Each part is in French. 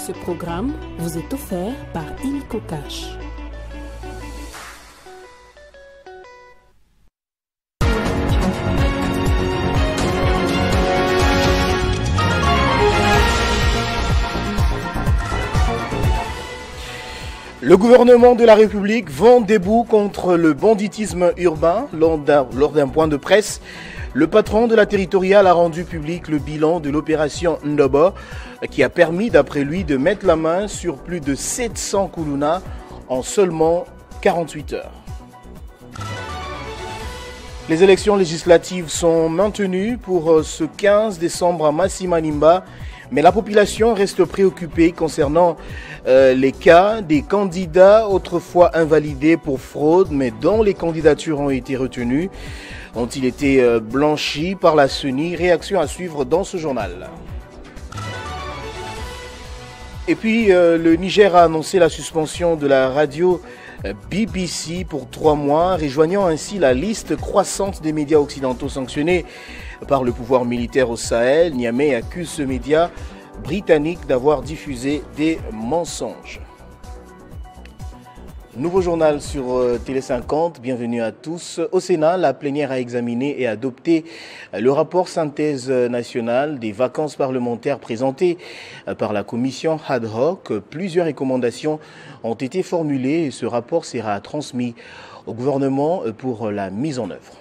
Ce programme vous est offert par Illico Cash. Le gouvernement de la République vend debout contre le banditisme urbain. Lors d'un point de presse, le patron de la territoriale a rendu public le bilan de l'opération Ndobo qui a permis, d'après lui, de mettre la main sur plus de 700 koulouna en seulement 48 heures. Les élections législatives sont maintenues pour ce 15 décembre à Masimanimba, mais la population reste préoccupée concernant les cas des candidats autrefois invalidés pour fraude, mais dont les candidatures ont été retenues. Ont-ils été blanchis par la CENI? Réaction à suivre dans ce journal. Et puis, le Niger a annoncé la suspension de la radio BBC pour 3 mois, rejoignant ainsi la liste croissante des médias occidentaux sanctionnés par le pouvoir militaire au Sahel. Niamey accuse ce média britannique d'avoir diffusé des mensonges. Nouveau journal sur Télé 50, bienvenue à tous. Au Sénat, la plénière a examiné et adopté le rapport synthèse nationale des vacances parlementaires présenté par la commission ad hoc. Plusieurs recommandations ont été formulées et ce rapport sera transmis au gouvernement pour la mise en œuvre.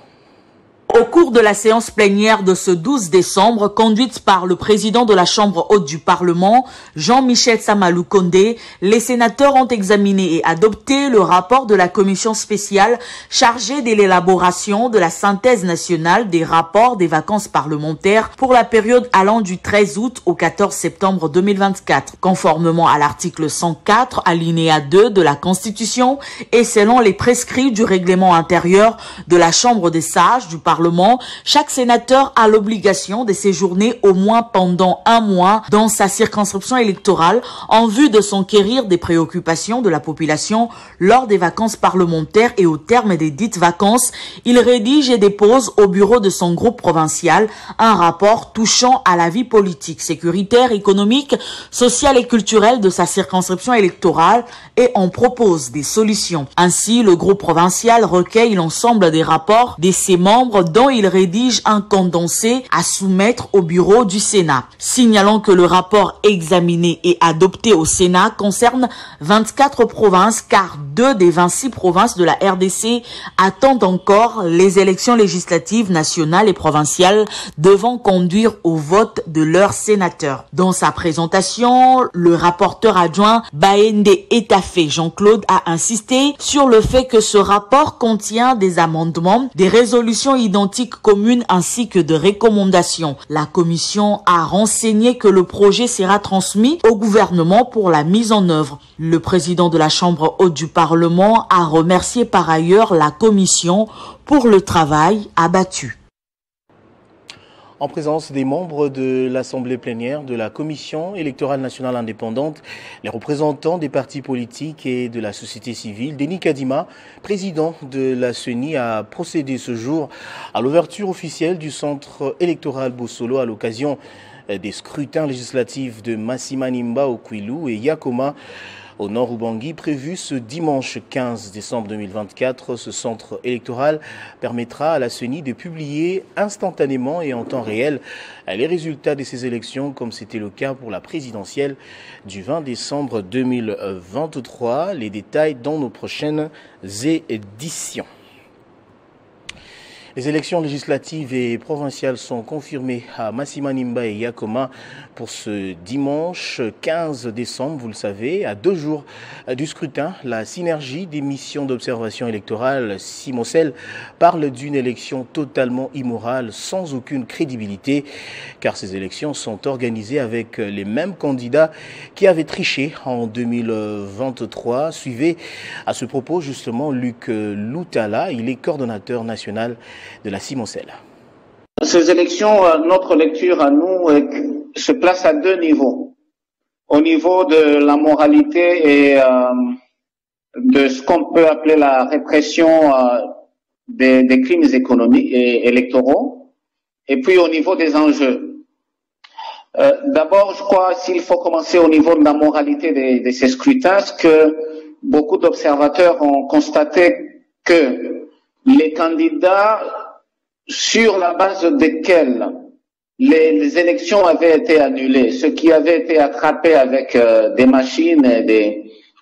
Au cours de la séance plénière de ce 12 décembre, conduite par le président de la Chambre haute du Parlement, Jean-Michel Samalou Kondé, les sénateurs ont examiné et adopté le rapport de la commission spéciale chargée de l'élaboration de la synthèse nationale des rapports des vacances parlementaires pour la période allant du 13 août au 14 septembre 2024, conformément à l'article 104, alinéa 2 de la Constitution et selon les prescrits du règlement intérieur de la Chambre des sages du Parlement. Chaque sénateur a l'obligation de séjourner au moins pendant 1 mois dans sa circonscription électorale en vue de s'enquérir des préoccupations de la population lors des vacances parlementaires et au terme des dites vacances, il rédige et dépose au bureau de son groupe provincial un rapport touchant à la vie politique, sécuritaire, économique, sociale et culturelle de sa circonscription électorale et en propose des solutions. Ainsi, le groupe provincial recueille l'ensemble des rapports de ses membres dont il rédige un condensé à soumettre au bureau du Sénat. Signalons que le rapport examiné et adopté au Sénat concerne 24 provinces car 2 des 26 provinces de la RDC attendent encore les élections législatives nationales et provinciales devant conduire au vote de leurs sénateurs. Dans sa présentation, le rapporteur adjoint Baende Etafé Jean-Claude a insisté sur le fait que ce rapport contient des amendements, des résolutions identiques communes ainsi que de recommandations. La commission a renseigné que le projet sera transmis au gouvernement pour la mise en œuvre. Le président de la Chambre haute du Parlement a remercié par ailleurs la commission pour le travail abattu. En présence des membres de l'Assemblée plénière de la Commission électorale nationale indépendante, les représentants des partis politiques et de la société civile, Denis Kadima, président de la CENI, a procédé ce jour à l'ouverture officielle du centre électoral Bossolo à l'occasion des scrutins législatifs de Masimanimba au Kwilu et Yakoma au nord Ubangui, prévu ce dimanche 15 décembre 2024. Ce centre électoral permettra à la CENI de publier instantanément et en temps réel les résultats de ces élections, comme c'était le cas pour la présidentielle du 20 décembre 2023. Les détails dans nos prochaines éditions. Les élections législatives et provinciales sont confirmées à Masimanimba et Yakoma pour ce dimanche 15 décembre, vous le savez, à 2 jours du scrutin. La synergie des missions d'observation électorale Simosel parle d'une élection totalement immorale, sans aucune crédibilité, car ces élections sont organisées avec les mêmes candidats qui avaient triché en 2023. Suivez à ce propos justement Luc Loutala, il est coordonnateur national de la Simosel. Ces élections, notre lecture à nous se place à 2 niveaux. Au niveau de la moralité et de ce qu'on peut appeler la répression des crimes économiques et électoraux, et puis au niveau des enjeux. D'abord, je crois s'il faut commencer au niveau de la moralité de ces scrutins, que beaucoup d'observateurs ont constaté que les candidats sur la base desquels les élections avaient été annulées, ceux qui avaient été attrapés avec des machines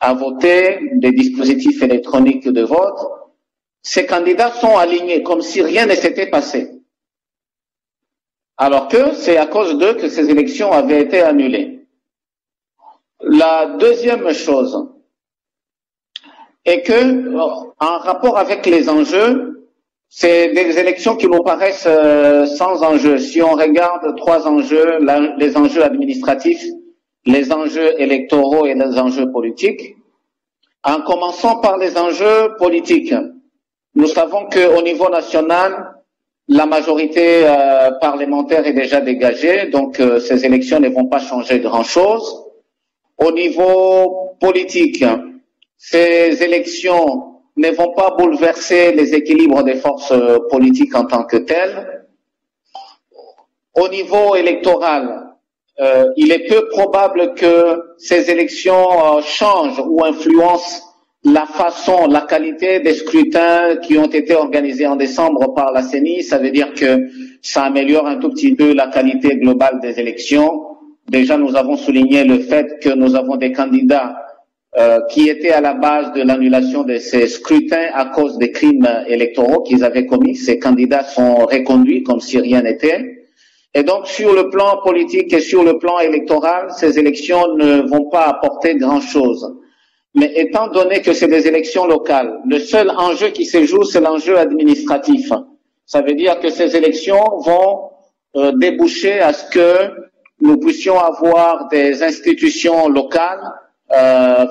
à voter, des dispositifs électroniques de vote, ces candidats sont alignés comme si rien ne s'était passé. Alors que c'est à cause d'eux que ces élections avaient été annulées. La deuxième chose est que, en rapport avec les enjeux, c'est des élections qui nous paraissent sans enjeu. Si on regarde trois enjeux, les enjeux administratifs, les enjeux électoraux et les enjeux politiques, en commençant par les enjeux politiques, nous savons qu'au niveau national, la majorité parlementaire est déjà dégagée, donc ces élections ne vont pas changer grand-chose. Au niveau politique, ces élections ne vont pas bouleverser les équilibres des forces politiques en tant que telles. Au niveau électoral, il est peu probable que ces élections changent ou influencent la façon, la qualité des scrutins qui ont été organisés en décembre par la CENI. Ça veut dire que ça améliore un tout petit peu la qualité globale des élections. Déjà, nous avons souligné le fait que nous avons des candidats qui étaient à la base de l'annulation de ces scrutins à cause des crimes électoraux qu'ils avaient commis. Ces candidats sont reconduits comme si rien n'était. Et donc, sur le plan politique et sur le plan électoral, ces élections ne vont pas apporter grand-chose. Mais étant donné que c'est des élections locales, le seul enjeu qui se joue, c'est l'enjeu administratif. Ça veut dire que ces élections vont déboucher à ce que nous puissions avoir des institutions locales,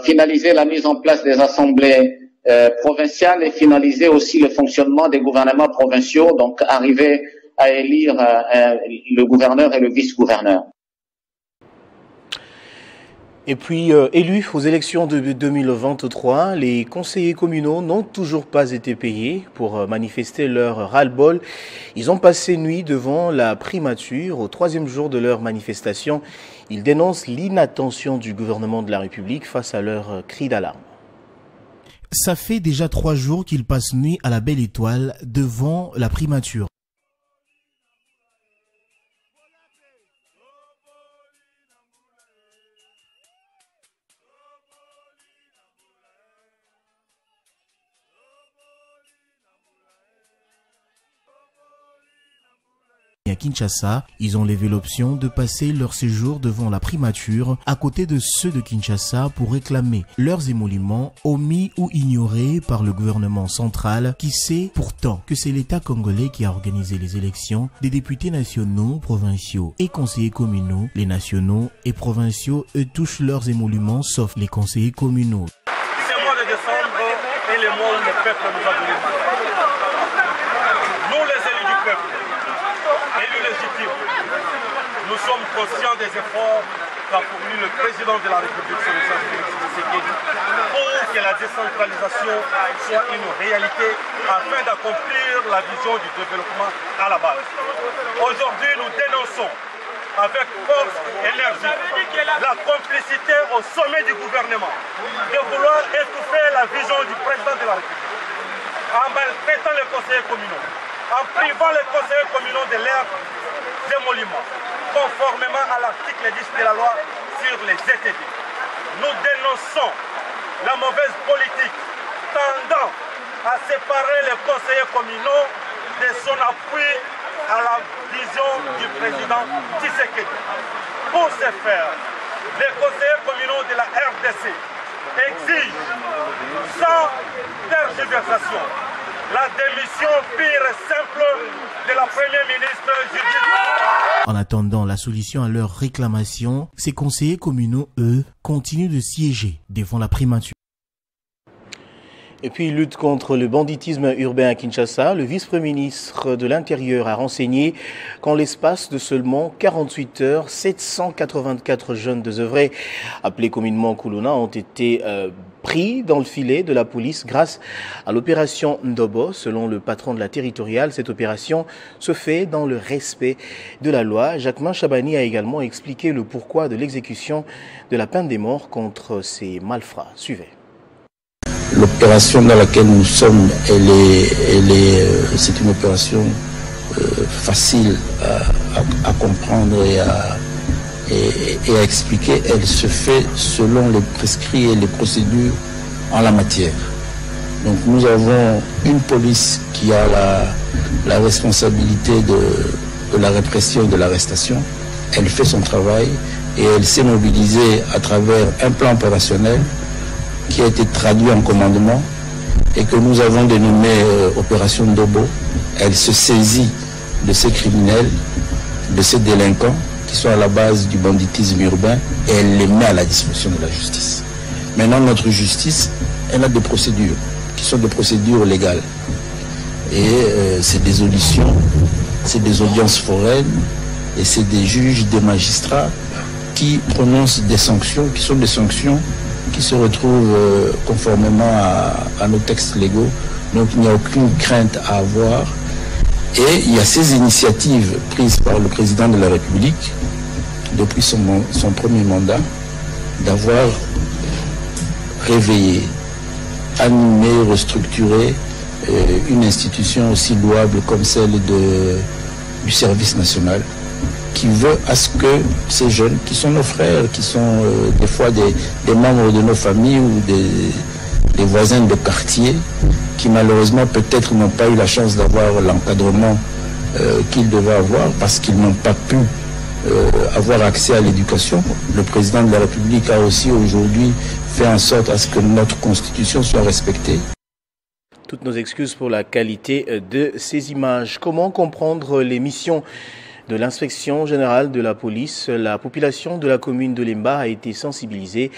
finaliser la mise en place des assemblées provinciales et finaliser aussi le fonctionnement des gouvernements provinciaux, donc arriver à élire le gouverneur et le vice-gouverneur. Et puis, élus aux élections de 2023, les conseillers communaux n'ont toujours pas été payés pour manifester leur ras-le-bol. Ils ont passé nuit devant la primature au troisième jour de leur manifestation. Ils dénoncent l'inattention du gouvernement de la République face à leur cri d'alarme. Ça fait déjà 3 jours qu'ils passent nuit à la Belle Étoile devant la primature. À Kinshasa, ils ont levé l'option de passer leur séjour devant la primature à côté de ceux de Kinshasa pour réclamer leurs émoluments omis ou ignorés par le gouvernement central qui sait pourtant que c'est l'État congolais qui a organisé les élections des députés nationaux, provinciaux et conseillers communaux. Les nationaux et provinciaux, eux, touchent leurs émoluments sauf les conseillers communaux. Ce mois de décembre est le mois où le peuple nous a donné mandat. Nous, les élus du peuple, élus légitimes, nous sommes conscients des efforts qu'a fourni le président de la République, pour que la décentralisation soit une réalité afin d'accomplir la vision du développement à la base. Aujourd'hui, nous dénonçons avec force et énergie la complicité au sommet du gouvernement de vouloir étouffer la vision du président de la République en maltraitant les conseillers communaux, en privant les conseillers communaux de leurs émoluments, conformément à l'article 10 de la loi sur les ETD. Nous dénonçons la mauvaise politique tendant à séparer les conseillers communaux de son appui à la vision du président Tshisekedi. Pour ce faire, les conseillers communaux de la RDC exigent sans tergiversation la démission pure et simple de la première ministre Judith. En attendant la solution à leurs réclamations, ces conseillers communaux, eux, continuent de siéger devant la primature. Et puis, lutte contre le banditisme urbain à Kinshasa, le vice-premier ministre de l'Intérieur a renseigné qu'en l'espace de seulement 48 heures, 784 jeunes désœuvrés, appelés communément Kuluna, ont été pris dans le filet de la police grâce à l'opération Ndobo. Selon le patron de la territoriale, cette opération se fait dans le respect de la loi. Jacquemin Chabani a également expliqué le pourquoi de l'exécution de la peine de mort contre ces malfrats. Suivez. L'opération dans laquelle nous sommes, c'est une opération facile à comprendre et à expliquer. Elle se fait selon les prescrits et les procédures en la matière. Donc nous avons une police qui a la responsabilité de la répression et de l'arrestation. Elle fait son travail et elle s'est mobilisée à travers un plan opérationnel qui a été traduit en commandement et que nous avons dénommé Opération Ndobo. Elle se saisit de ces criminels, de ces délinquants qui sont à la base du banditisme urbain et elle les met à la disposition de la justice. Maintenant, notre justice, elle a des procédures qui sont des procédures légales. Et c'est des auditions, c'est des audiences foraines et c'est des juges, des magistrats qui prononcent des sanctions, qui sont des sanctions qui se retrouvent conformément à nos textes légaux. Donc il n'y a aucune crainte à avoir. Et il y a ces initiatives prises par le président de la République depuis son premier mandat d'avoir réveillé, animé, restructuré une institution aussi louable comme celle du service national, qui veut à ce que ces jeunes, qui sont nos frères, qui sont des fois des membres de nos familles ou des voisins de quartier, qui malheureusement peut-être n'ont pas eu la chance d'avoir l'encadrement qu'ils devaient avoir parce qu'ils n'ont pas pu avoir accès à l'éducation. Le président de la République a aussi aujourd'hui fait en sorte à ce que notre constitution soit respectée. Toutes nos excuses pour la qualité de ces images. Comment comprendre les missions de l'inspection générale de la police? La population de la commune de Lemba a été sensibilisée.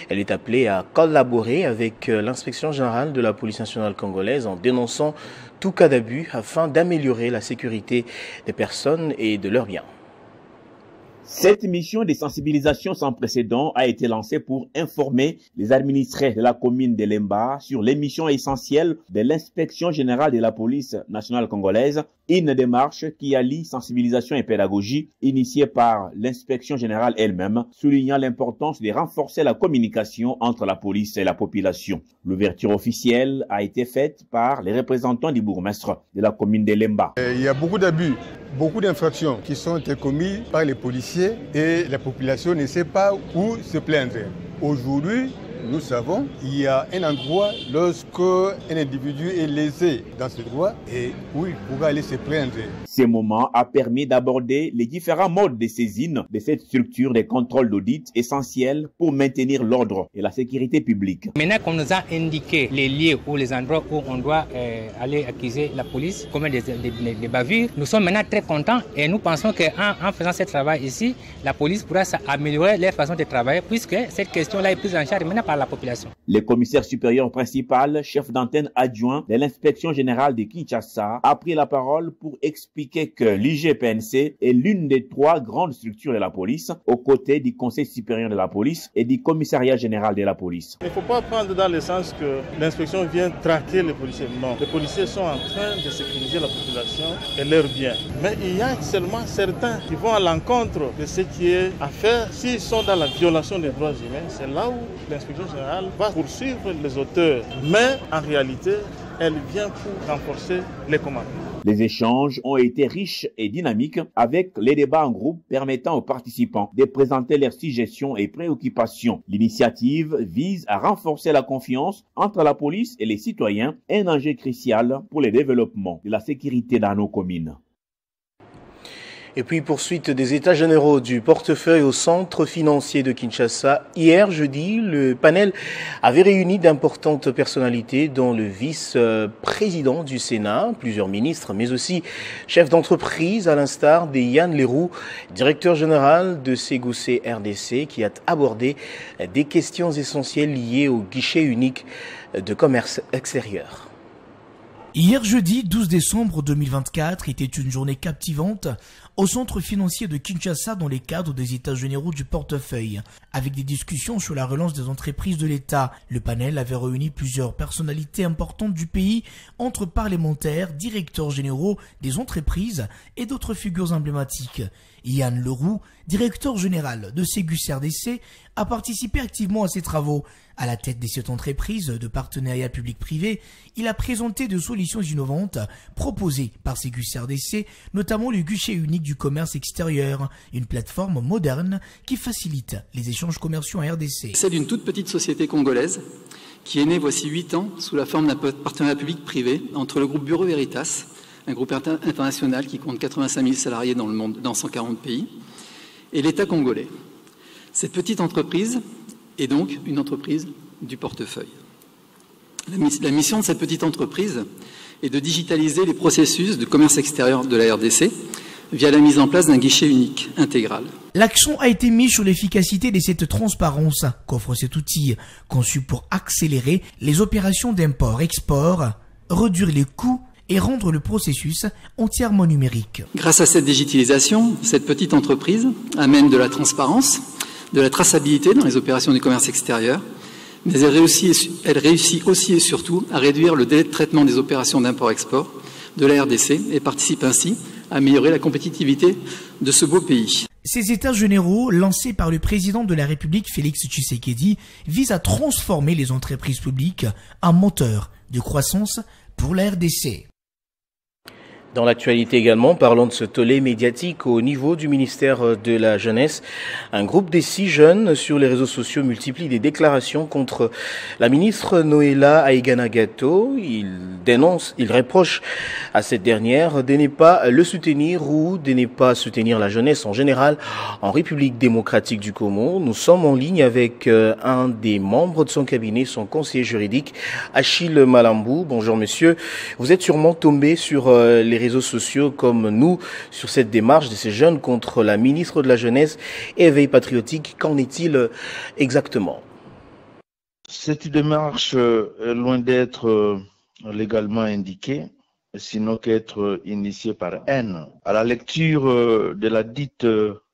Elle est appelée à collaborer avec l'inspection générale de la police nationale congolaise en dénonçant tout cas d'abus afin d'améliorer la sécurité des personnes et de leurs biens. Cette mission de sensibilisation sans précédent a été lancée pour informer les administrés de la commune de Lemba sur les missions essentielles de l'inspection générale de la police nationale congolaise, une démarche qui allie sensibilisation et pédagogie initiée par l'inspection générale elle-même, soulignant l'importance de renforcer la communication entre la police et la population. L'ouverture officielle a été faite par les représentants du bourgmestre de la commune de Lemba. Il y a beaucoup d'abus, beaucoup d'infractions qui sont commises par les policiers et la population ne sait pas où se plaindre. Aujourd'hui, nous savons qu'il y a un endroit lorsque un individu est lésé dans ce droit et où il pourra aller se plaindre. Ce moment a permis d'aborder les différents modes de saisine de cette structure de contrôle d'audit essentiels pour maintenir l'ordre et la sécurité publique. Maintenant qu'on nous a indiqué les lieux ou les endroits où on doit aller accuser la police comme des bavures, nous sommes maintenant très contents et nous pensons qu'en faisant ce travail ici, la police pourra améliorer leur façon de travailler puisque cette question-là est prise en charge maintenant par la population. Le commissaire supérieur principal, chef d'antenne adjoint de l'inspection générale de Kinshasa, a pris la parole pour expliquer que l'IGPNC est l'une des 3 grandes structures de la police, aux côtés du Conseil supérieur de la police et du commissariat général de la police. Il ne faut pas prendre dans le sens que l'inspection vient traquer les policiers. Non, les policiers sont en train de sécuriser la population et leurs biens. Mais il y a seulement certains qui vont à l'encontre de ce qui est à faire. S'ils sont dans la violation des droits humains, c'est là où l'inspection générale va poursuivre les auteurs. Mais en réalité, elle vient pour renforcer les commandements. Les échanges ont été riches et dynamiques avec les débats en groupe permettant aux participants de présenter leurs suggestions et préoccupations. L'initiative vise à renforcer la confiance entre la police et les citoyens, un enjeu crucial pour le développement de la sécurité dans nos communes. Et puis, poursuite des états généraux du portefeuille au centre financier de Kinshasa. Hier, jeudi, le panel avait réuni d'importantes personnalités, dont le vice-président du Sénat, plusieurs ministres, mais aussi chefs d'entreprise, à l'instar de Yann Leroux, directeur général de Ségoussé RDC, qui a abordé des questions essentielles liées au guichet unique de commerce extérieur. Hier jeudi 12 décembre 2024 était une journée captivante au centre financier de Kinshasa dans les cadres des États généraux du portefeuille. Avec des discussions sur la relance des entreprises de l'État, le panel avait réuni plusieurs personnalités importantes du pays, entre parlementaires, directeurs généraux des entreprises et d'autres figures emblématiques. Yann Leroux, directeur général de Ségus RDC, a participé activement à ces travaux. À la tête de cette entreprise de partenariat public-privé, il a présenté de solutions innovantes proposées par Ségus RDC, notamment le guichet unique du commerce extérieur, une plateforme moderne qui facilite les échanges commerciaux en RDC. C'est d'une toute petite société congolaise qui est née voici 8 ans sous la forme d'un partenariat public-privé entre le groupe Bureau Veritas, un groupe international qui compte 85 000 salariés dans le monde, dans 140 pays, et l'État congolais. Cette petite entreprise est donc une entreprise du portefeuille. La mission de cette petite entreprise est de digitaliser les processus de commerce extérieur de la RDC via la mise en place d'un guichet unique intégral. L'accent a été mis sur l'efficacité de cette transparence qu'offre cet outil, conçu pour accélérer les opérations d'import-export, réduire les coûts et rendre le processus entièrement numérique. Grâce à cette digitalisation, cette petite entreprise amène de la transparence, de la traçabilité dans les opérations du commerce extérieur, mais elle réussit aussi et surtout à réduire le délai de traitement des opérations d'import-export de la RDC et participe ainsi à améliorer la compétitivité de ce beau pays. Ces états généraux, lancés par le président de la République Félix Tshisekedi, visent à transformer les entreprises publiques en moteur de croissance pour la RDC. Dans l'actualité également, parlons de ce tollé médiatique au niveau du ministère de la Jeunesse. Un groupe des 6 jeunes sur les réseaux sociaux multiplie des déclarations contre la ministre Noéla Aiganagato. Il reproche à cette dernière de ne pas le soutenir ou de ne pas soutenir la jeunesse en général en République démocratique du Congo. Nous sommes en ligne avec un des membres de son cabinet, son conseiller juridique, Achille Malambou. Bonjour monsieur. Vous êtes sûrement tombé sur les réseaux sociaux comme nous sur cette démarche de ces jeunes contre la ministre de la Jeunesse et Éveil patriotique. Qu'en est-il exactement? Cette démarche est loin d'être légalement indiquée, sinon qu'être initiée par haine. À la lecture de la dite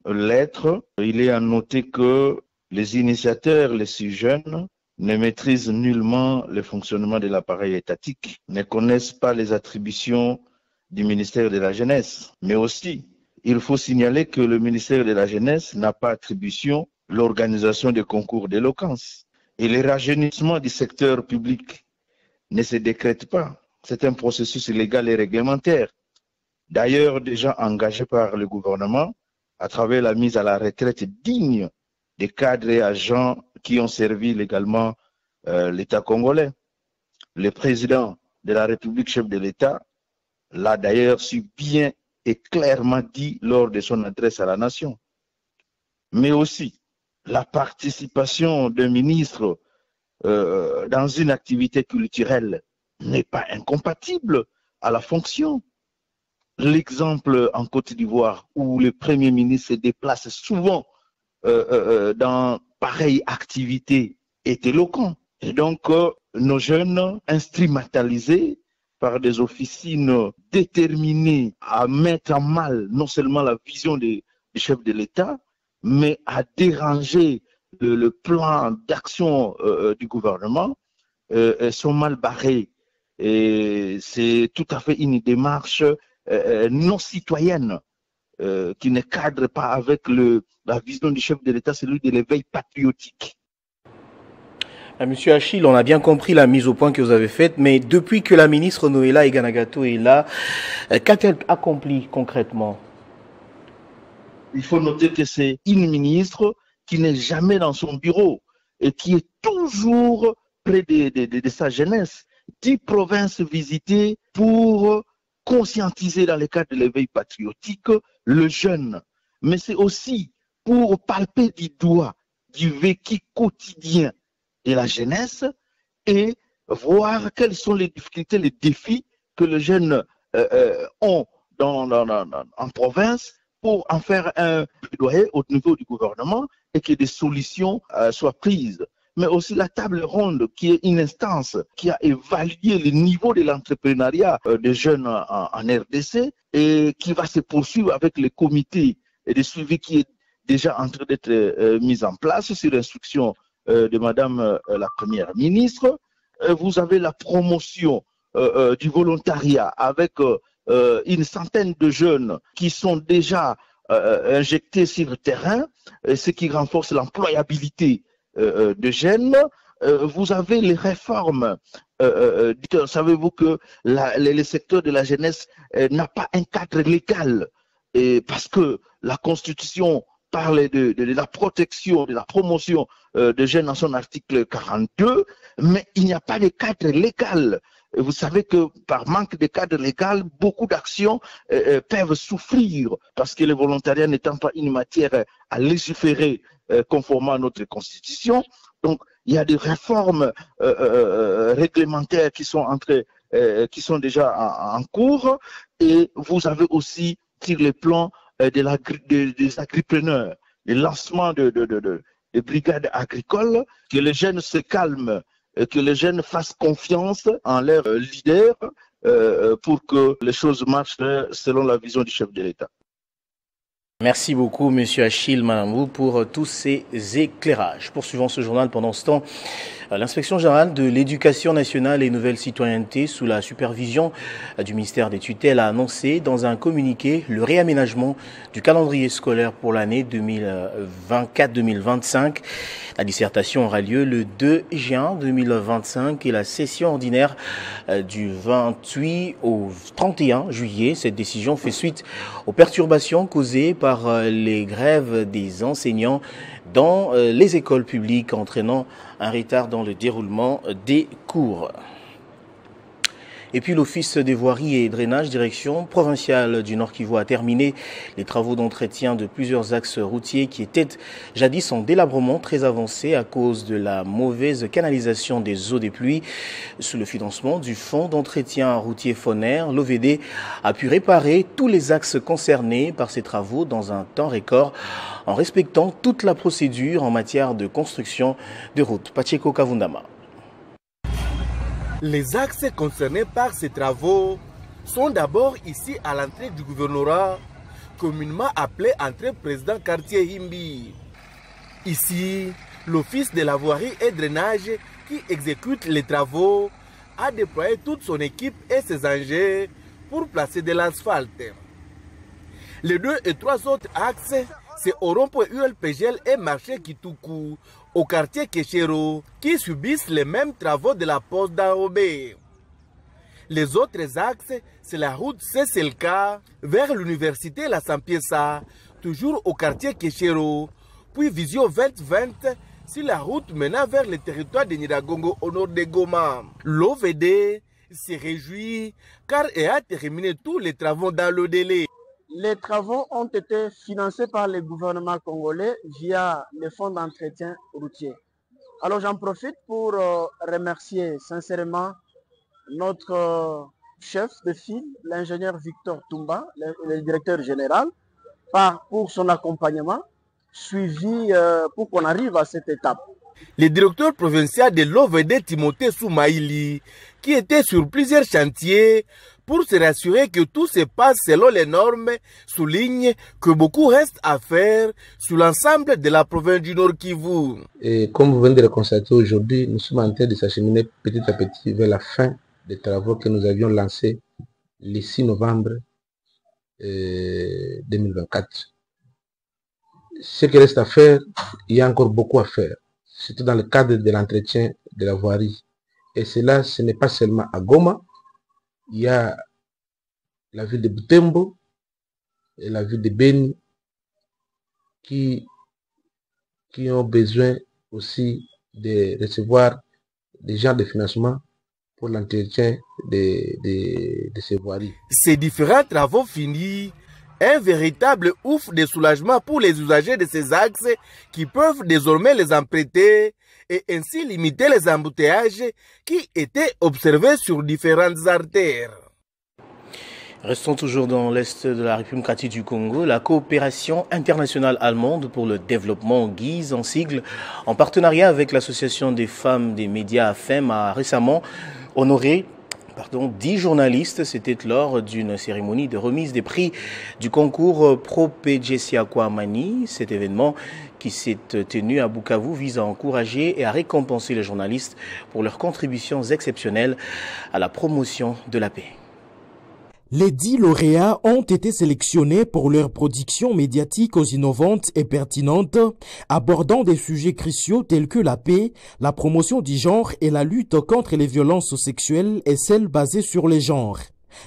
lettre, il est à noter que les initiateurs, les 6 jeunes, ne maîtrisent nullement le fonctionnement de l'appareil étatique, ne connaissent pas les attributions du ministère de la Jeunesse. Mais aussi, il faut signaler que le ministère de la Jeunesse n'a pas attribution l'organisation des concours d'éloquence. Et le rajeunissement du secteur public ne se décrète pas. C'est un processus légal et réglementaire. D'ailleurs, déjà engagé par le gouvernement à travers la mise à la retraite digne des cadres et agents qui ont servi légalement l'État congolais. Le président de la République, chef de l'État, l'a d'ailleurs si bien et clairement dit lors de son adresse à la nation. Mais aussi, la participation d'un ministre dans une activité culturelle n'est pas incompatible à la fonction. L'exemple en Côte d'Ivoire où le Premier ministre se déplace souvent dans pareille activité est éloquent. Et donc, nos jeunes instrumentalisés par des officines déterminées à mettre en mal non seulement la vision du chef de l'État, mais à déranger le plan d'action du gouvernement, sont mal barrés. Et c'est tout à fait une démarche non citoyenne qui ne cadre pas avec la vision du chef de l'État, celui de l'éveil patriotique. Monsieur Achille, on a bien compris la mise au point que vous avez faite, mais depuis que la ministre Noéla Aiganagato est là, qu'a-t-elle accompli concrètement? Il faut noter que c'est une ministre qui n'est jamais dans son bureau et qui est toujours près de sa jeunesse. 10 provinces visitées pour conscientiser dans le cadre de l'éveil patriotique le jeune. Mais c'est aussi pour palper du doigt du vécu quotidien de la jeunesse et voir quelles sont les difficultés, les défis que les jeunes ont en province pour en faire un plaidoyer au niveau du gouvernement et que des solutions soient prises. mais aussi la table ronde, qui est une instance qui a évalué le niveau de l'entrepreneuriat des jeunes en RDC et qui va se poursuivre avec le comité de suivi qui est déjà en train d'être mis en place sur instruction de Madame la Première ministre. Vous avez la promotion du volontariat avec une centaine de jeunes qui sont déjà injectés sur le terrain, ce qui renforce l'employabilité de jeunes. Vous avez les réformes. Savez-vous que le secteur de la jeunesse n'a pas un cadre légal parce que la Constitution parle de la protection, de la promotion des jeunes dans son article 42, mais il n'y a pas de cadre légal. Vous savez que par manque de cadre légal, beaucoup d'actions peuvent souffrir parce que le volontariat n'étant pas une matière à légiférer conformément à notre Constitution. Donc, il y a des réformes réglementaires qui sont déjà en cours, et vous avez aussi sur le plan des agripreneurs, le lancement de brigades agricoles, que les jeunes se calment, que les jeunes fassent confiance en leurs leaders pour que les choses marchent selon la vision du chef de l'État. Merci beaucoup, M. Achille Manamou, pour tous ces éclairages. Poursuivons ce journal pendant ce temps. L'inspection générale de l'éducation nationale et nouvelle citoyenneté, sous la supervision du ministère des tutelles, a annoncé dans un communiqué le réaménagement du calendrier scolaire pour l'année 2024-2025. La dissertation aura lieu le 2 juin 2025 et la session ordinaire du 28 au 31 juillet. Cette décision fait suite aux perturbations causées par les grèves des enseignants dans les écoles publiques, entraînant un retard dans le déroulement des cours. Et puis l'Office des voiries et drainage, direction provinciale du Nord Kivu, a terminé les travaux d'entretien de plusieurs axes routiers qui étaient jadis en délabrement très avancé à cause de la mauvaise canalisation des eaux des pluies. Sous le financement du Fonds d'entretien routier FONER, l'OVD a pu réparer tous les axes concernés par ces travaux dans un temps record en respectant toute la procédure en matière de construction de routes. Pacheco Kavundama. Les axes concernés par ces travaux sont d'abord ici à l'entrée du gouvernorat, communément appelé entrée président quartier Himbi. Ici, l'Office de la voirie et drainage qui exécute les travaux a déployé toute son équipe et ses engins pour placer de l'asphalte. Les 2 et 3 autres axes, c'est au rond-point ULPGL et marché Kituku, au quartier Keshero, qui subissent les mêmes travaux de la poste d'Aobé. Les autres axes, c'est la route CSLK vers l'université La Sampiesa, toujours au quartier Keshero, puis Visio 2020 sur la route menant vers le territoire de Niragongo au nord de Goma. L'OVD se réjouit car elle a terminé tous les travaux dans le délai. Les travaux ont été financés par le gouvernement congolais via le fonds d'entretien routier. Alors j'en profite pour remercier sincèrement notre chef de file, l'ingénieur Victor Toumba, le directeur général, pour son accompagnement suivi pour qu'on arrive à cette étape. Le directeur provincial de l'OVD, Timothée Soumaïli, qui était sur plusieurs chantiers pour se rassurer que tout se passe selon les normes, souligne que beaucoup reste à faire sur l'ensemble de la province du Nord Kivu. Et comme vous venez de le constater aujourd'hui, nous sommes en train de s'acheminer petit à petit vers la fin des travaux que nous avions lancés le 6 novembre 2024. Ce qui reste à faire, il y a encore beaucoup à faire. Surtout dans le cadre de l'entretien de la voirie. Et cela, ce n'est pas seulement à Goma. Il y a la ville de Butembo et la ville de Beni qui ont besoin aussi de recevoir des genres de financement pour l'entretien de ces voiries. Ces différents travaux finis, un véritable ouf de soulagement pour les usagers de ces axes qui peuvent désormais les emprunter et ainsi limiter les embouteillages qui étaient observés sur différentes artères. Restons toujours dans l'Est de la République démocratique du Congo. La coopération internationale allemande pour le développement, GIZ en sigle, en partenariat avec l'association des femmes des médias AFEM, a récemment honoré 10 journalistes. C'était lors d'une cérémonie de remise des prix du concours Propejesiakwamani. Cet événement qui s'est tenu à Bukavu vise à encourager et à récompenser les journalistes pour leurs contributions exceptionnelles à la promotion de la paix. Les 10 lauréats ont été sélectionnés pour leur production médiatique innovantes et pertinentes, abordant des sujets cruciaux tels que la paix, la promotion du genre et la lutte contre les violences sexuelles et celles basées sur les genres.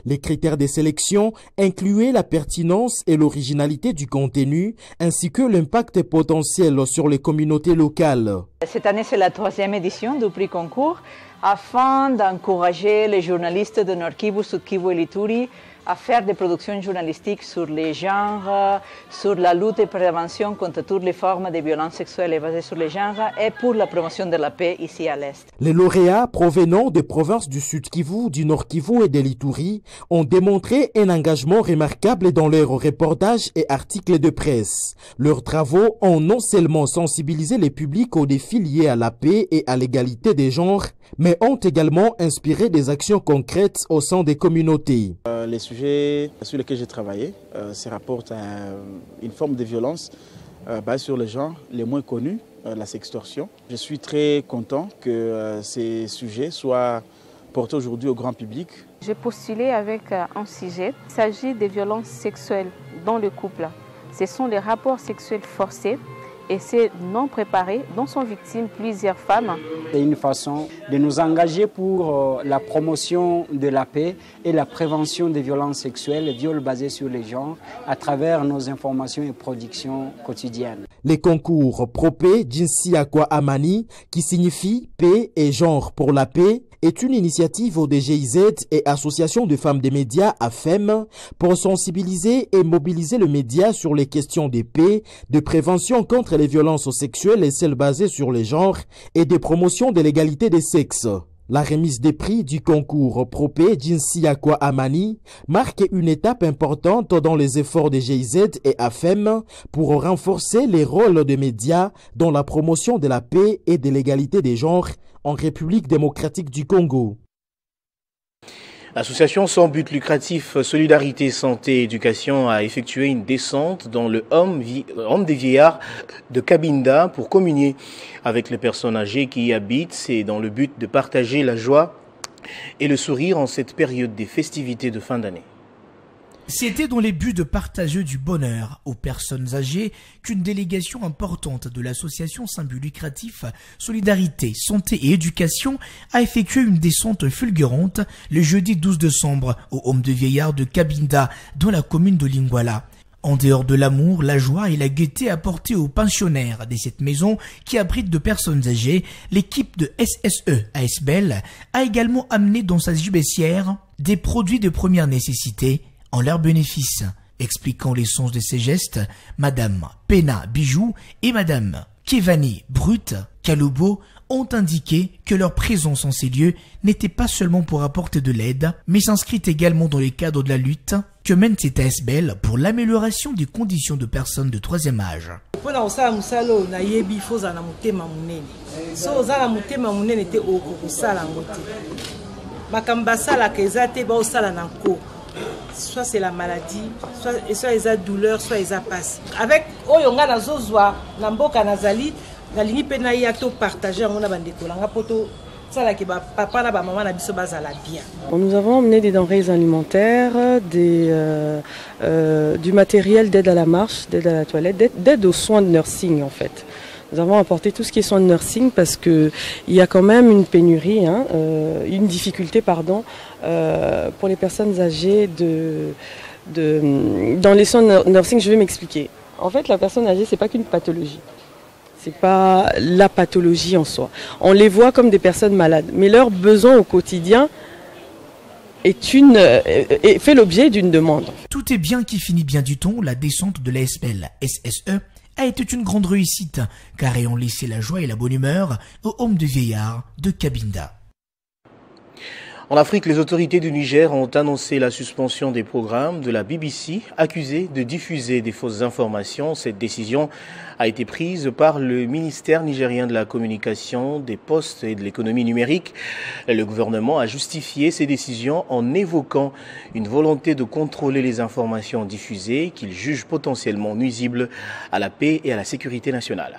Les critères de sélection incluaient la pertinence et l'originalité du contenu, ainsi que l'impact potentiel sur les communautés locales. Cette année, c'est la 3e édition du prix concours, afin d'encourager les journalistes de Nord Kivu, Sud Kivu et l'Ituri à faire des productions journalistiques sur les genres, sur la lutte et prévention contre toutes les formes de violences sexuelles et basées sur les genres et pour la promotion de la paix ici à l'Est. Les lauréats provenant des provinces du Sud Kivu, du Nord Kivu et de l'Ituri ont démontré un engagement remarquable dans leurs reportages et articles de presse. Leurs travaux ont non seulement sensibilisé les publics aux défis liés à la paix et à l'égalité des genres, mais ont également inspiré des actions concrètes au sein des communautés. Les sujets sur lesquels j'ai travaillé se rapportent à une forme de violence basée sur les genres les moins connus, la sextorsion. Je suis très content que ces sujets soient portés aujourd'hui au grand public. J'ai postulé avec un sujet. Il s'agit des violences sexuelles dans le couple. Ce sont les rapports sexuels forcés et c'est non préparé dont sont victimes plusieurs femmes. C'est une façon de nous engager pour la promotion de la paix et la prévention des violences sexuelles et viols basés sur les genres à travers nos informations et productions quotidiennes. Les concours Propejesiakwamani, qui signifie paix et genre pour la paix, est une initiative au DGIZ et Association de femmes des médias AFEM pour sensibiliser et mobiliser le média sur les questions de paix, de prévention contre les violences sexuelles et celles basées sur les genres et de promotion de l'égalité des sexes. La remise des prix du concours Propejesiakwamani marque une étape importante dans les efforts des GIZ et AFEM pour renforcer les rôles des médias dans la promotion de la paix et de l'égalité des genres en République démocratique du Congo. L'association sans but lucratif Solidarité Santé Éducation a effectué une descente dans le Home des Vieillards de Cabinda pour communier avec les personnes âgées qui y habitent. C'est dans le but de partager la joie et le sourire en cette période des festivités de fin d'année. C'était dans les buts de partager du bonheur aux personnes âgées qu'une délégation importante de l'association sans but lucratif Solidarité, Santé et Éducation a effectué une descente fulgurante le jeudi 12 décembre au Home de Vieillards de Cabinda dans la commune de Lingwala. En dehors de l'amour, la joie et la gaieté apportées aux pensionnaires de cette maison qui abrite de personnes âgées, l'équipe de SSE ASBEL a également amené dans sa gibecière des produits de première nécessité en leur bénéfice. Expliquant les sens de ces gestes, Madame Pena Bijou et Madame Kevani Brut Kalubo ont indiqué que leur présence en ces lieux n'était pas seulement pour apporter de l'aide, mais s'inscrit également dans le cadre de la lutte que mène cette ASBEL pour l'amélioration des conditions de personnes de troisième âge. Soit c'est la maladie, soit ils ont douleur, soit ils ont passe. Avec Oyonga Nazozwa, Namboka Nazali, la ligne Penaïa to partager en bandeko, langa poto, ça la qui papa na maman na biso bazala bien. Nous avons emmené des denrées alimentaires, du matériel d'aide à la marche, d'aide à la toilette, d'aide aux soins de nursing en fait. Nous avons apporté tout ce qui est soins de nursing parce qu'il y a quand même une pénurie, une difficulté pour les personnes âgées dans les soins de nursing. Je vais m'expliquer. En fait, la personne âgée, c'est pas qu'une pathologie. C'est pas la pathologie en soi. On les voit comme des personnes malades, mais leurs besoins au quotidien fait l'objet d'une demande. Tout est bien qui finit bien du ton. La descente de l'ASBEL SSE a été une grande réussite, car ayant laissé la joie et la bonne humeur au Home de Vieillards de Cabinda. En Afrique, les autorités du Niger ont annoncé la suspension des programmes de la BBC accusés de diffuser des fausses informations. Cette décision a été prise par le ministère nigérien de la Communication, des Postes et de l'économie numérique. Le gouvernement a justifié ces décisions en évoquant une volonté de contrôler les informations diffusées qu'il juge potentiellement nuisibles à la paix et à la sécurité nationale.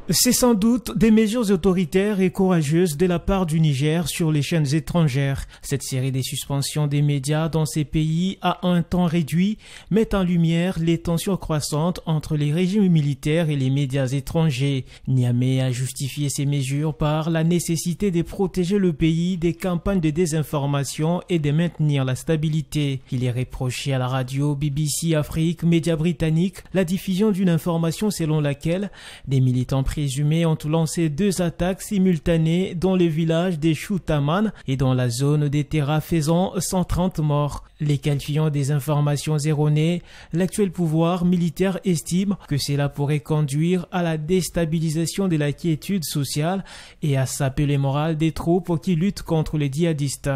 C'est sans doute des mesures autoritaires et courageuses de la part du Niger sur les chaînes étrangères. Cette série de suspensions des médias dans ces pays à un temps réduit met en lumière les tensions croissantes entre les régimes militaires et les médias étrangers. Niamey a justifié ces mesures par la nécessité de protéger le pays des campagnes de désinformation et de maintenir la stabilité. Il est reproché à la radio BBC Afrique, média britannique, la diffusion d'une information selon laquelle des militants présumés ont lancé 2 attaques simultanées dans le village des Choutaman et dans la zone des Terra faisant 130 morts. Les qualifiant des informations erronées, l'actuel pouvoir militaire estime que cela pourrait conduire à la déstabilisation de la quiétude sociale et à saper le moral des troupes qui luttent contre les djihadistes.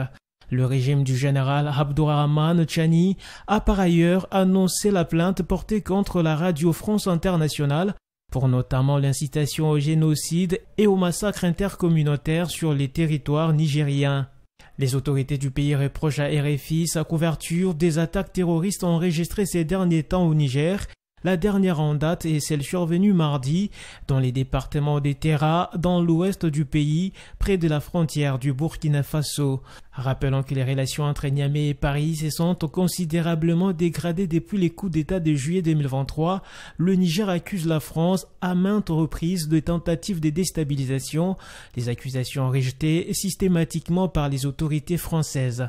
Le régime du général Abdourahmane Tchani a par ailleurs annoncé la plainte portée contre la Radio France Internationale pour notamment l'incitation au génocide et au massacre intercommunautaire sur les territoires nigériens. Les autorités du pays reprochent à RFI sa couverture des attaques terroristes enregistrées ces derniers temps au Niger. La dernière en date est celle survenue mardi dans les départements des Terra, dans l'ouest du pays, près de la frontière du Burkina Faso. Rappelons que les relations entre Niamey et Paris se sont considérablement dégradées depuis les coups d'État de juillet 2023. Le Niger accuse la France à maintes reprises de tentatives de déstabilisation, des accusations rejetées systématiquement par les autorités françaises.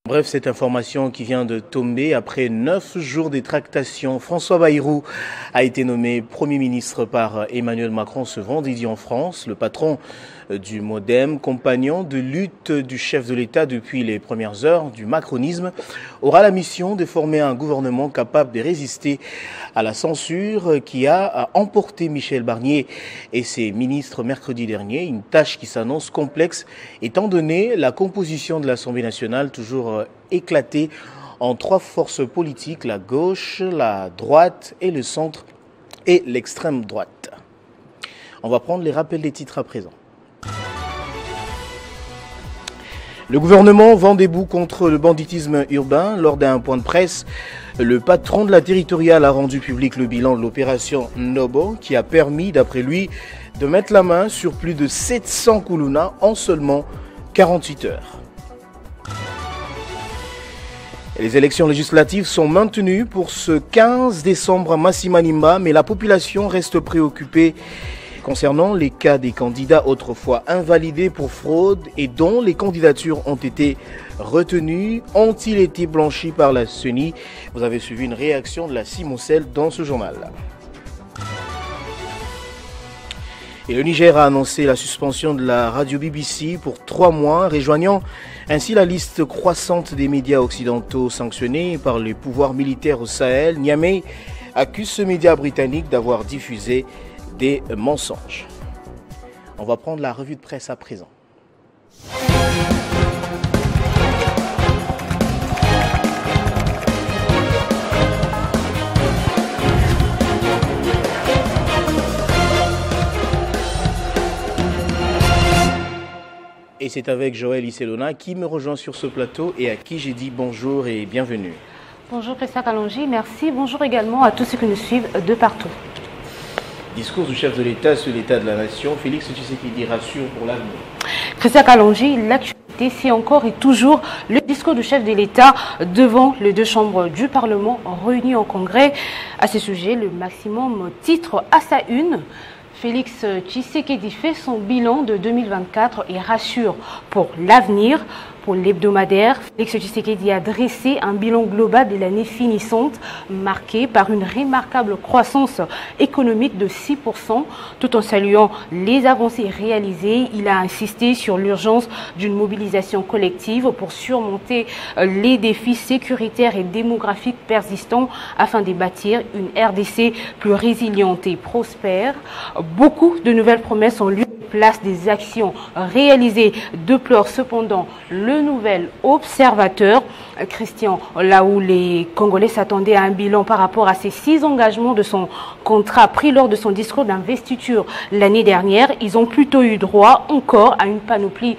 Bref, cette information qui vient de tomber après 9 jours de tractations. François Bayrou a été nommé Premier ministre par Emmanuel Macron ce vendredi en France. Le patron du MoDem, compagnon de lutte du chef de l'État depuis les premières heures du macronisme, aura la mission de former un gouvernement capable de résister à la censure qui a emporté Michel Barnier et ses ministres mercredi dernier. Une tâche qui s'annonce complexe étant donné la composition de l'Assemblée nationale toujours éclatée en 3 forces politiques, la gauche, la droite et le centre et l'extrême droite. On va prendre les rappels des titres à présent. Le gouvernement vend des bouts contre le banditisme urbain. Lors d'un point de presse, le patron de la territoriale a rendu public le bilan de l'opération Nobo qui a permis, d'après lui, de mettre la main sur plus de 700 koulouna en seulement 48 heures. Les élections législatives sont maintenues pour ce 15 décembre à Massimanimba, mais la population reste préoccupée concernant les cas des candidats autrefois invalidés pour fraude et dont les candidatures ont été retenues. Ont-ils été blanchis par la CENI? Vous avez suivi une réaction de la Simocel dans ce journal. Et le Niger a annoncé la suspension de la radio BBC pour 3 mois, rejoignant ainsi la liste croissante des médias occidentaux sanctionnés par les pouvoirs militaires au Sahel. Niamey accuse ce média britannique d'avoir diffusé des mensonges. On va prendre la revue de presse à présent. Et c'est avec Joël Iselona qui me rejoint sur ce plateau et à qui j'ai dit bonjour et bienvenue. Bonjour Christian Kalonji, merci. Bonjour également à tous ceux qui nous suivent de partout. Discours du chef de l'État sur l'état de la nation, Félix Tshisekedi rassure pour l'avenir. Christian Kalonji, l'actualité, c'est encore et toujours le discours du chef de l'État devant les 2 chambres du Parlement réunies en congrès. À ce sujet, le maximum titre à sa une. Félix Tshisekedi fait son bilan de 2024 et rassure pour l'avenir. Pour l'hebdomadaire, Félix Tshisekedi a dressé un bilan global de l'année finissante marqué par une remarquable croissance économique de 6%. Tout en saluant les avancées réalisées, il a insisté sur l'urgence d'une mobilisation collective pour surmonter les défis sécuritaires et démographiques persistants afin de bâtir une RDC plus résiliente et prospère. Beaucoup de nouvelles promesses ont lieu place des actions réalisées, déplore cependant le nouvel observateur. Christian, là où les Congolais s'attendaient à un bilan par rapport à ces 6 engagements de son contrat pris lors de son discours d'investiture l'année dernière, ils ont plutôt eu droit encore à une panoplie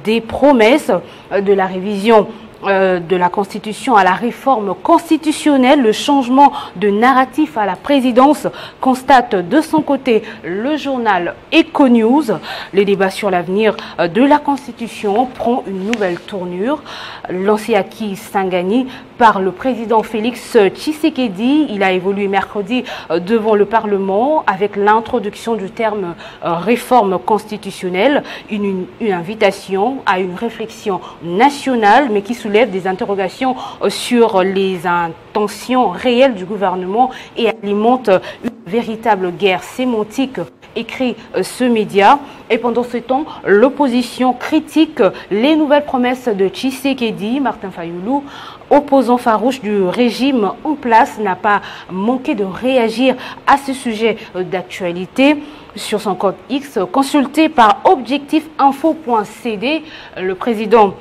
des promesses de la révision de la Constitution à la réforme constitutionnelle, le changement de narratif à la présidence, constate de son côté le journal Econews. Le débat sur l'avenir de la Constitution prend une nouvelle tournure. Lancé à Kisangani par le président Félix Tshisekedi, il a évolué mercredi devant le Parlement avec l'introduction du terme réforme constitutionnelle, une invitation à une réflexion nationale, mais qui soulève des interrogations sur les intentions réelles du gouvernement et alimente une véritable guerre sémantique, écrit ce média. Et pendant ce temps, l'opposition critique les nouvelles promesses de Tshisekedi. Martin Fayoulou, opposant farouche du régime en place, n'a pas manqué de réagir à ce sujet d'actualité. Sur son compte X, consulté par objectifinfo.cd, le président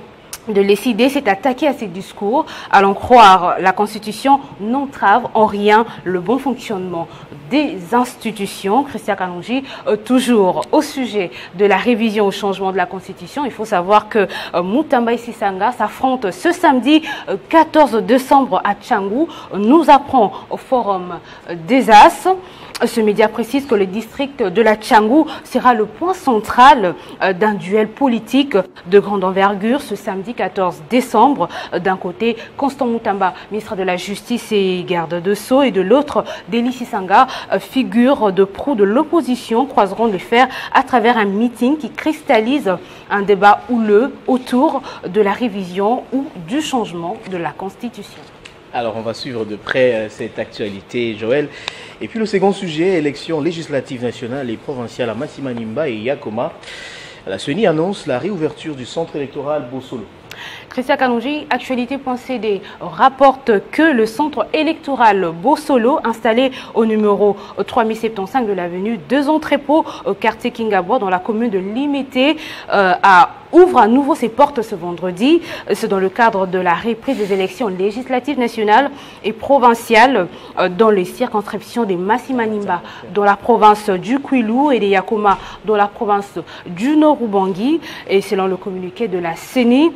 de l'ECD s'est attaqué à ces discours. À l'en croire, la Constitution n'entrave en rien le bon fonctionnement des institutions. Christian Kalonji, toujours au sujet de la révision au changement de la Constitution, il faut savoir que Mutamba et Sisanga s'affrontent ce samedi 14 décembre à Tchangou, nous apprend au Forum des As. Ce média précise que le district de la Tchangou sera le point central d'un duel politique de grande envergure ce samedi 14 décembre. D'un côté, Constant Mutamba, ministre de la Justice et garde de Sceaux, et de l'autre, Deli Sisanga, figure de proue de l'opposition, croiseront les fers à travers un meeting qui cristallise un débat houleux autour de la révision ou du changement de la Constitution. Alors on va suivre de près cette actualité, Joël. Et puis le second sujet, élections législatives nationales et provinciales à Masimanimba et Yakoma. La CENI annonce la réouverture du centre électoral Bossolo. Christian Kalonji, Actualité.cd rapporte que le centre électoral Bossolo, installé au numéro 3075 de l'avenue Deux Entrepôts, au quartier Kingabwa, dans la commune de Limité, ouvre à nouveau ses portes ce vendredi. C'est dans le cadre de la reprise des élections législatives nationales et provinciales dans les circonscriptions des Masimanimba, dans la province du Kwilu, et des Yakoma, dans la province du Nord-Ubangi. Et selon le communiqué de la CENI,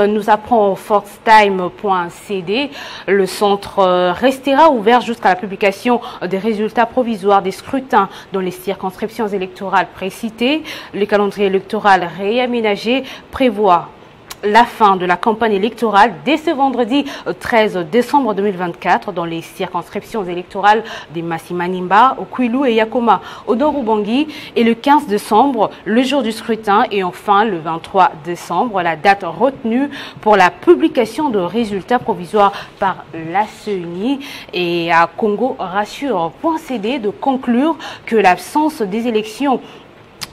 nous apprend foxtime.cd, le centre restera ouvert jusqu'à la publication des résultats provisoires des scrutins dans les circonscriptions électorales précitées. Le calendrier électoral réaménagé prévoit la fin de la campagne électorale dès ce vendredi 13 décembre 2024 dans les circonscriptions électorales des Masimanimba, au Kwilu et Yakoma, au Nord-Ubangi, et le 15 décembre, le jour du scrutin, et enfin le 23 décembre, la date retenue pour la publication de résultats provisoires par la CENI. Et à Congo Rassure.cd de conclure que l'absence des élections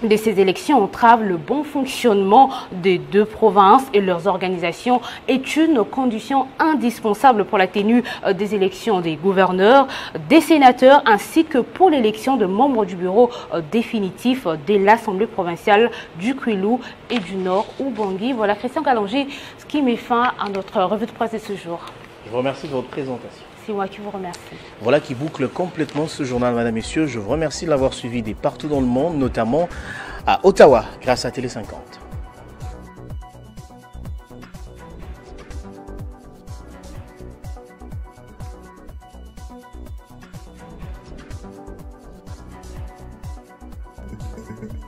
de ces élections entrave le bon fonctionnement des deux provinces et leurs organisations est une condition indispensable pour la tenue des élections des gouverneurs, des sénateurs ainsi que pour l'élection de membres du bureau définitif de l'Assemblée provinciale du Kwilu et du Nord-Ubangi. Voilà, Christian Kalonji, ce qui met fin à notre revue de presse de ce jour. Je vous remercie de votre présentation. C'est moi qui vous remercie. Voilà qui boucle complètement ce journal, madame, messieurs. Je vous remercie de l'avoir suivi de partout dans le monde, notamment à Ottawa, grâce à Télé 50.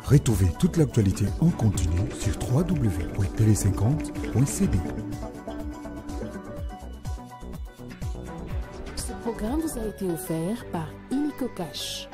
Retrouvez toute l'actualité en continu sur www.tele50.cd. Ce programme vous a été offert par Illico Cash.